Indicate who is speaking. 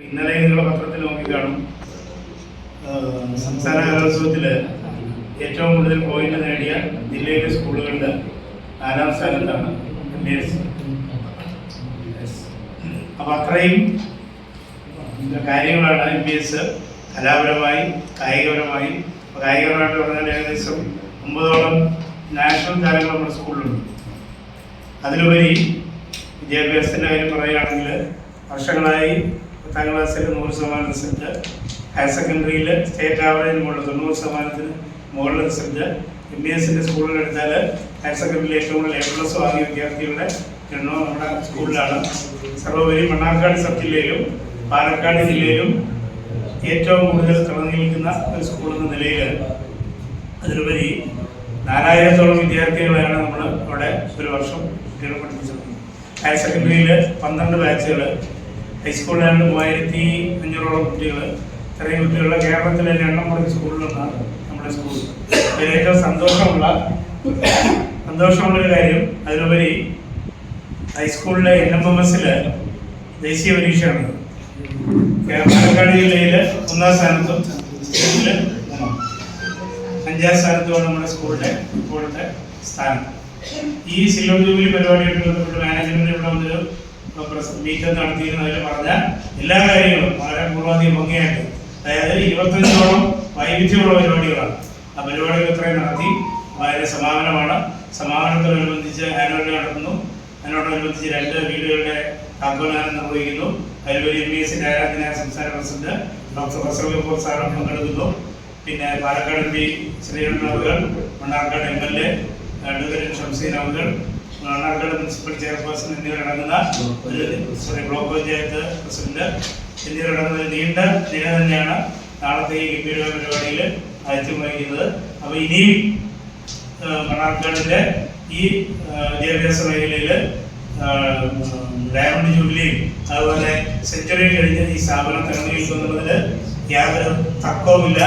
Speaker 1: ഇന്നലെ നിങ്ങളുടെ പത്രത്തിൽ നോക്കിക്കാണും, സംസ്ഥാന കലോത്സവത്തിൽ ഏറ്റവും കൂടുതൽ പോയിന്റ് നേടിയ ജില്ലയിലെ സ്കൂളുകളിൽ 4ാം സ്ഥാനത്താണ് MBS. അപ്പം അത്രയും കാര്യങ്ങളാണ് MBS കലാപരമായി കായികപരമായി. കായികപരമായിട്ട് പറഞ്ഞാൽ ഏകദേശം 9ഓളം നാഷണൽ താരങ്ങൾ നമ്മുടെ സ്കൂളിലുണ്ട്. അതിലുപരി വിദ്യാഭ്യാസത്തിൻ്റെ കാര്യം പറയുകയാണെങ്കിൽ വർഷങ്ങളായി 10ാം ക്ലാസ്സിൽ 100% റിസൾട്ട്, ഹയർ സെക്കൻഡറിയിൽ സ്റ്റേറ്റ് ആവറേജിന് മുകളിൽ 90% മുകളിൽ റിസൾട്ട്. MBSൻ്റെ സ്കൂളിലെടുത്താൽ ഹയർ സെക്കൻഡറിയിൽ ഏറ്റവും കൂടുതൽ A+ വാങ്ങിയ വിദ്യാർത്ഥികളുടെ എണ്ണവും നമ്മുടെ സ്കൂളിലാണ്. സർവോപരി മണ്ണാർക്കാട് സബ് ജില്ലയിലും പാലക്കാട് ജില്ലയിലും ഏറ്റവും കൂടുതൽ തിളങ്ങി നിൽക്കുന്ന ഒരു സ്കൂൾ എന്ന നിലയിൽ അതിലുപരി 4000ഓളം വിദ്യാർത്ഥികളെയാണ് നമ്മൾ അവിടെ ഒരു വർഷം കുട്ടികളെ പഠിപ്പിച്ചത്. ഹയർ സെക്കൻഡറിയിൽ 12 ബാച്ചുകൾ, ഹൈസ്കൂളിലാണ് 3500ഓളം കുട്ടികൾ. ഇത്രയും കുട്ടികളുടെ കേരളത്തിലെ എണ്ണം കുറഞ്ഞ സ്കൂളിലൊന്നാണ് നമ്മുടെ സ്കൂൾ. അതിൽ ഏറ്റവും സന്തോഷമുള്ളൊരു കാര്യം, അതിലുപരി ഹൈസ്കൂളിലെ NMMS ദേശീയ പരീക്ഷയാണ്. പാലക്കാട് ജില്ലയിൽ 1ാം സ്ഥാനത്തും സ്റ്റേറ്റിൽ 5ാം സ്ഥാനത്തുമാണ് നമ്മുടെ സ്കൂളിൻ്റെ ഇപ്പോഴത്തെ സ്ഥാനം. ഈ സിൽവർ ജൂബിലി പരിപാടിയായിട്ട് ബന്ധപ്പെട്ട് മാനേജ്മെന്റ് ഇവിടെ വന്നൊരു മീറ്റ് നടത്തിയിരുന്നതിൽ പറഞ്ഞ എല്ലാ കാര്യങ്ങളും വളരെ പൂർവാധികം ഭംഗിയായിട്ട്, അതായത് 25ഓളം വൈവിധ്യമുള്ള പരിപാടികളാണ്. ആ പരിപാടികൾ ഇത്രയും നടത്തി. അതിൻ്റെ സമാപനമാണ്. സമാപനത്തോടനുബന്ധിച്ച് ആനുവൽ ഡേ നടത്തുന്നു. അതിനോടനുബന്ധിച്ച് 2 വീടുകളുടെ താക്കോൽദാനം നിർവഹിക്കുന്നു. അതിലൊരു MBSൻ്റെ ആരാധനായ സംസ്ഥാന പ്രസിഡന്റ് ഡോക്ടർ ഫസൽ ഗഫൂർ സാറും പങ്കെടുക്കുന്നു. പിന്നെ പാലക്കാട് MP ശ്രീകണ്ഠൻ അവകൾ, മണ്ണാർക്കാട് MLA അഡ്വക്കേറ്റ് ഷംസീൻ അവകൾ, മണ്ണാർക്കാട് മുനിസിപ്പൽ ചെയർപേഴ്സൺ എന്നിവരടങ്ങുന്ന ബ്ലോക്ക് പഞ്ചായത്ത് പ്രസിഡന്റ് എന്നിവരടങ്ങുന്ന ഒരു നീണ്ട നിര തന്നെയാണ് നാളത്തെ ഈ ഗംഭീര പരിപാടിയിൽ ആദ്യം വഹിക്കുന്നത്. അപ്പോൾ ഇനിയും മണ്ണാർക്കാടിൻ്റെ ഈ വിദ്യാഭ്യാസ മേഖലയിൽ ഡയമണ്ട് ജൂബിലിയും അതുപോലെ സെഞ്ചുറി കഴിഞ്ഞ് ഈ സ്ഥാപനം തിരഞ്ഞെടുക്കുന്നുള്ളതിൽ യാതൊരു തർക്കവുമില്ല.